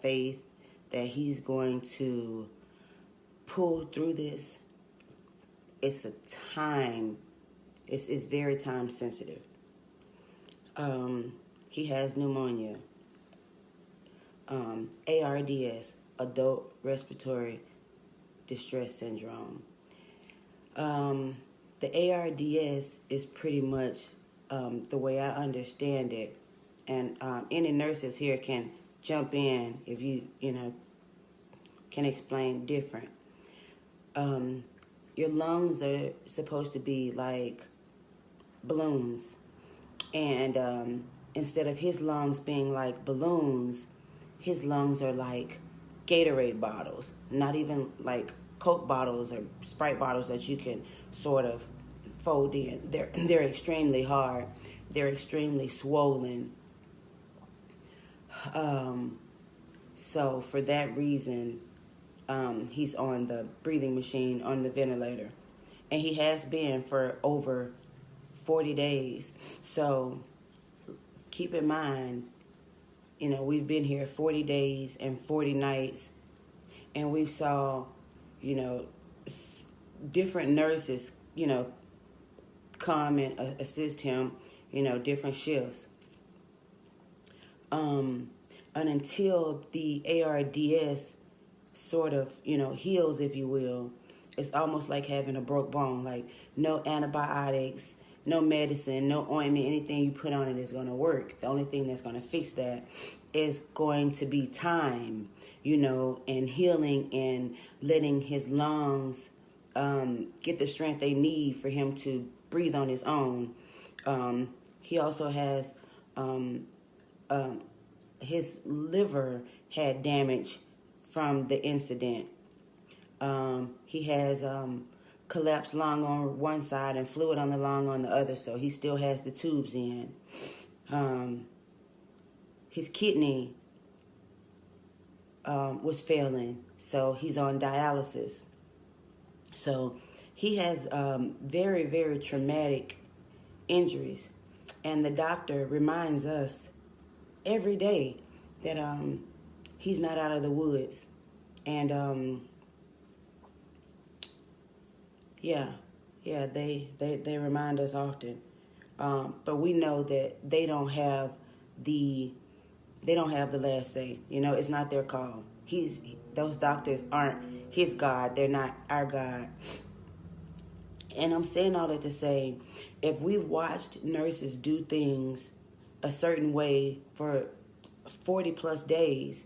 faith that he's going to pull through this. It's a time. It's very time sensitive. He has pneumonia. ARDS, adult respiratory distress syndrome. The ARDS is pretty much the way I understand it, and any nurses here can jump in if you can explain different. Your lungs are supposed to be like balloons, and instead of his lungs being like balloons, his lungs are like Gatorade bottles, not even like Coke bottles or Sprite bottles that you can sort of fold in. They're extremely hard. They're extremely swollen. So for that reason, he's on the breathing machine, on the ventilator. And he has been for over 40 days. So keep in mind, we've been here 40 days and 40 nights, and we saw, different nurses, come and assist him, different shifts. And until the ARDS sort of, heals, if you will, it's almost like having a broke bone, like no antibiotics, no medicine, no ointment, anything you put on it is going to work. The only thing that's going to fix that is going to be time, and healing and letting his lungs get the strength they need for him to breathe on his own. He also has, his liver had damage from the incident. He has collapsed lung on one side and fluid on the lung on the other, so he still has the tubes in. His kidney was failing, so he's on dialysis. So he has very, very traumatic injuries, and the doctor reminds us every day that he's not out of the woods. And they remind us often, but we know that they don't have the last say. It's not their call. Those doctors aren't his God. They're not our God. And I'm saying all that to say, if we've watched nurses do things a certain way for 40 plus days,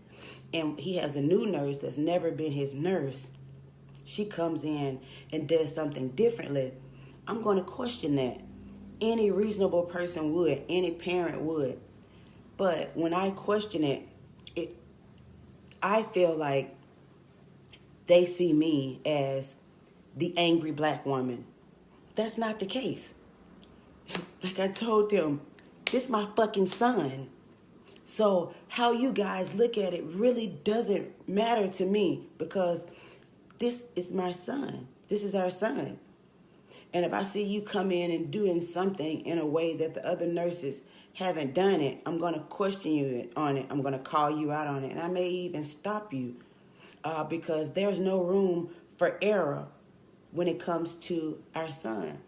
and he has a new nurse that's never been his nurse, she comes in and does something differently, I'm going to question that. Any reasonable person would. Any parent would. But when I question it, I feel like they see me as the angry black woman. That's not the case. Like I told them, this is my fucking son. So how you guys look at it really doesn't matter to me, because this is my son. This is our son. And if I see you come in and doing something in a way that the other nurses haven't done it, I'm going to question you on it. I'm going to call you out on it. And I may even stop you because there's no room for error when it comes to our son.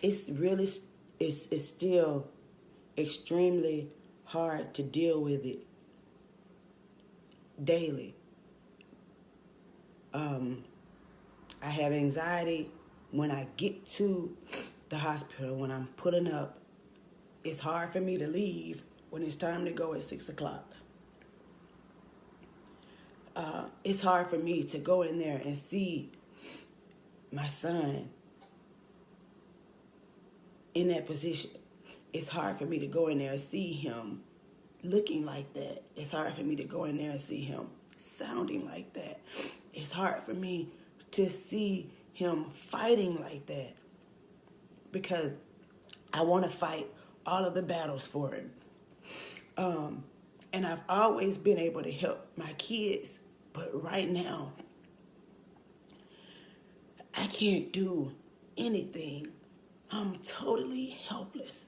It's still extremely hard to deal with it daily. I have anxiety when I get to the hospital, when I'm pulling up. It's hard for me to leave when it's time to go at 6 o'clock. It's hard for me to go in there and see my son in that position. It's hard for me to go in there and see him looking like that. It's hard for me to go in there and see him sounding like that. It's hard for me to see him fighting like that, because I want to fight all of the battles for him. And I've always been able to help my kids, but right now, I can't do anything. I'm totally helpless.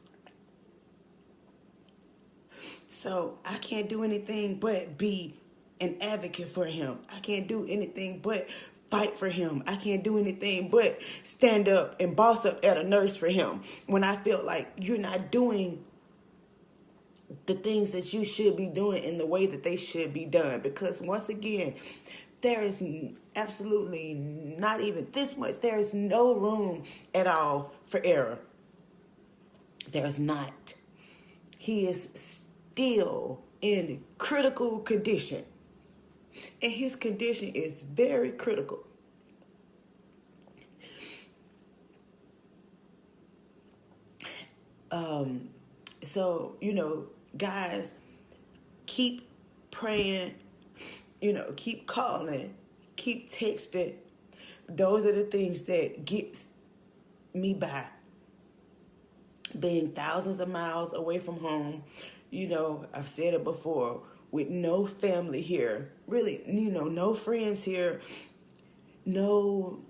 So I can't do anything but be an advocate for him. I can't do anything but fight for him. I can't do anything but stand up and boss up at a nurse for him when I feel like you're not doing the things that you should be doing in the way that they should be done. Because once again, there is absolutely not even this much. There is no room at all for error. There's not. He is still in critical condition. And his condition is very critical. So, guys, keep praying, keep calling, keep texting. Those are the things that gets me by. Being thousands of miles away from home, I've said it before, with no family here, really, no friends here, and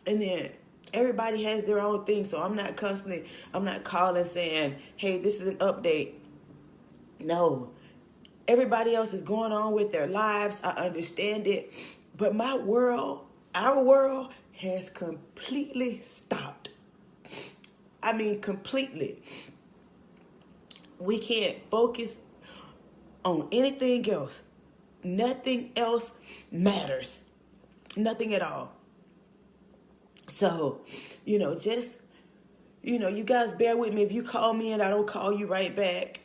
then everybody has their own thing, so I'm not calling saying, hey, this is an update. No, everybody else is going on with their lives. I understand it, but our world has completely stopped. I mean, completely. We can't focus on anything else. Nothing else matters. Nothing at all. So, you guys bear with me. If you call me and I don't call you right back,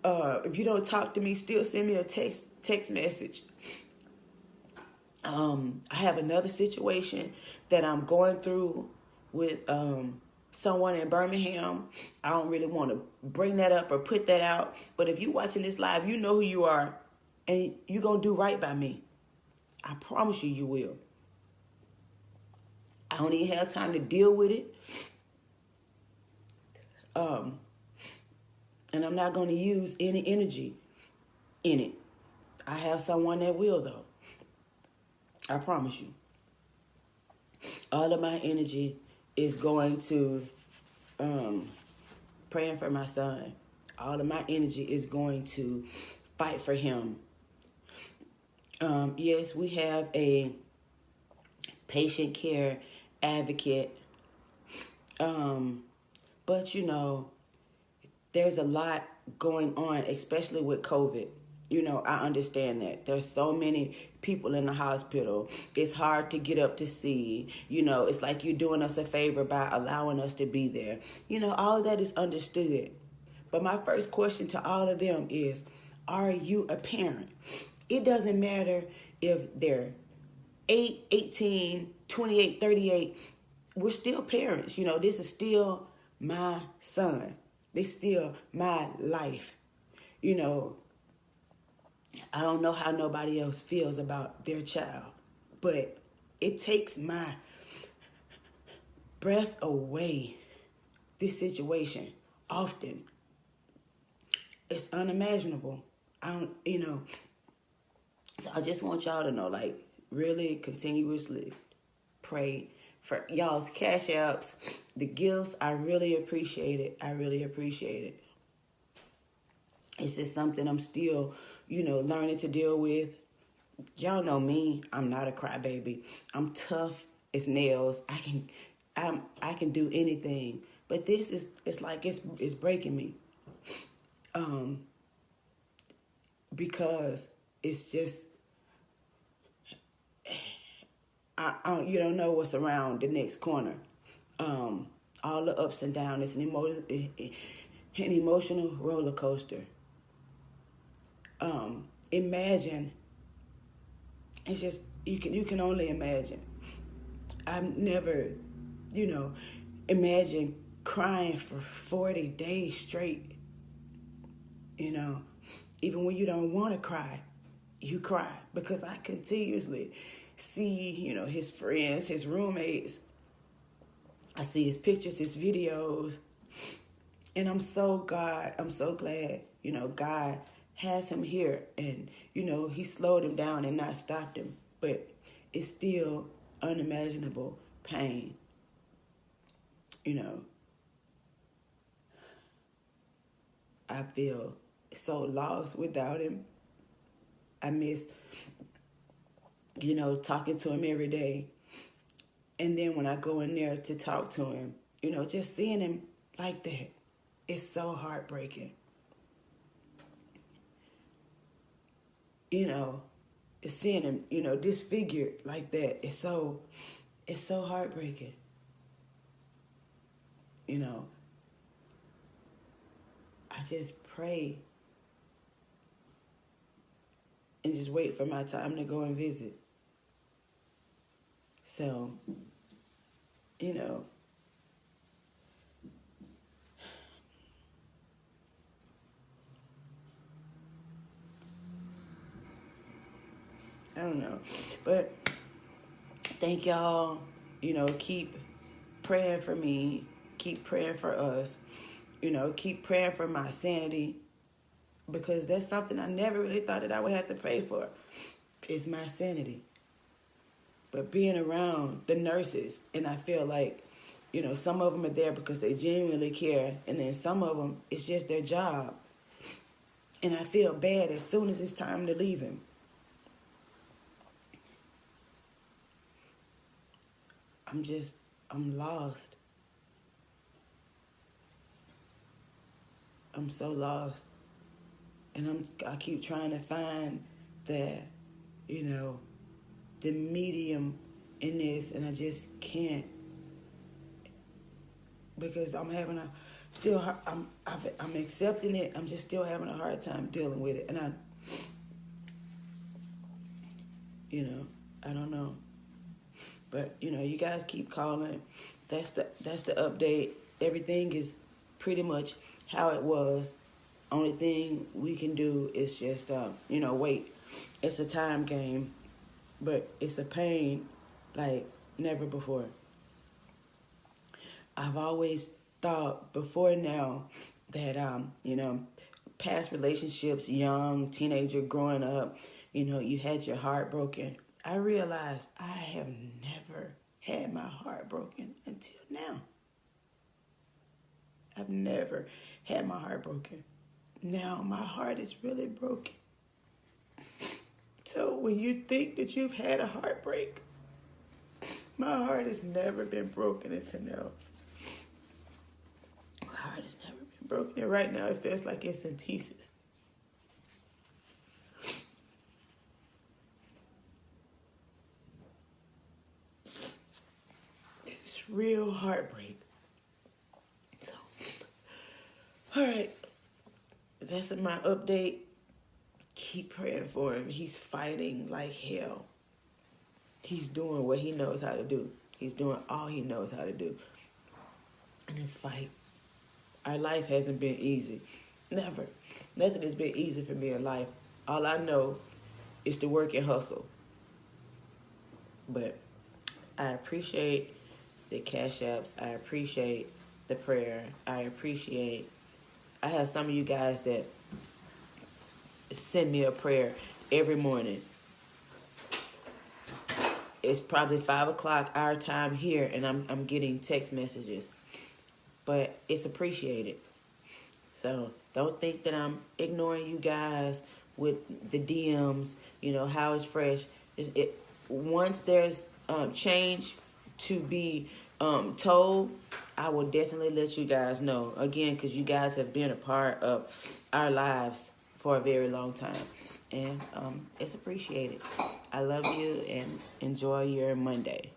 if you don't talk to me, still send me a text message. I have another situation that I'm going through with someone in Birmingham. I don't really want to bring that up or put that out. But if you're watching this live, you know who you are. And you're going to do right by me. I promise you will. I don't even have time to deal with it. And I'm not going to use any energy in it. I have someone that will, though. I promise you. All of my energy is going to praying for my son. All of my energy is going to fight for him. Yes, we have a patient care advocate. But there's a lot going on, especially with COVID. I understand that. There's so many people in the hospital. It's hard to get up to see. It's like you're doing us a favor by allowing us to be there. All of that is understood. But my first question to all of them is, are you a parent? It doesn't matter if they're 8, 18, 28, 38. We're still parents. This is still my son. This is still my life. I don't know how nobody else feels about their child, but it takes my breath away, this situation, often. It's unimaginable. So I just want y'all to know, really continuously pray for y'all's cash apps, the gifts. I really appreciate it. It's just something I'm still, learning to deal with. Y'all know me. I'm not a crybaby. I'm tough as nails. I can do anything. But this is, it's breaking me. Because it's just, you don't know what's around the next corner. All the ups and downs. It's an emotional roller coaster. Imagine. It's just, you can only imagine. I've never, imagine crying for 40 days straight. Even when you don't want to cry, you cry. Because I continuously see, his friends, his roommates. I see his pictures, his videos. And I'm so glad, God has him here. And, he slowed him down and not stopped him. But it's still unimaginable pain. I feel so lost without him. I miss, talking to him every day. And then when I go in there to talk to him, just seeing him like that, it's so heartbreaking. Seeing him, disfigured like that, it's so heartbreaking. I just pray and just wait for my time to go and visit. So, I don't know. But thank y'all. Keep praying for me. Keep praying for us. Keep praying for my sanity. Because that's something I never really thought that I would have to pray for. Is my sanity. But being around the nurses, and I feel like, some of them are there because they genuinely care. And then some of them, it's just their job. And I feel bad as soon as it's time to leave him. I'm lost. I'm so lost. And I keep trying to find the medium in this, and I just can't. Because I'm accepting it. I'm just still having a hard time dealing with it. And I don't know. But, you guys keep calling. That's the update. Everything is pretty much how it was. Only thing we can do is just, wait. It's a time game, but it's a pain like never before. I've always thought before now that, past relationships, young, teenager, growing up, you had your heart broken. I realized I have never had my heart broken until now. I've never had my heart broken. Now my heart is really broken. So when you think that you've had a heartbreak, my heart has never been broken until now. My heart has never been broken. And right now it feels like it's in pieces. Real heartbreak. So, all right. That's my update. Keep praying for him. He's fighting like hell. He's doing what he knows how to do. He's doing all he knows how to do in this fight. Our life hasn't been easy. Never. Nothing has been easy for me in life. All I know is to work and hustle. But I appreciate the cash apps. I appreciate the prayer. I have some of you guys that send me a prayer every morning. It's probably 5 o'clock our time here, and I'm getting text messages. But it's appreciated. So don't think that I'm ignoring you guys with the DMs. How is fresh? Once there's change to be told, I will definitely let you guys know. Again, because you guys have been a part of our lives for a very long time. And it's appreciated. I love you and enjoy your Monday.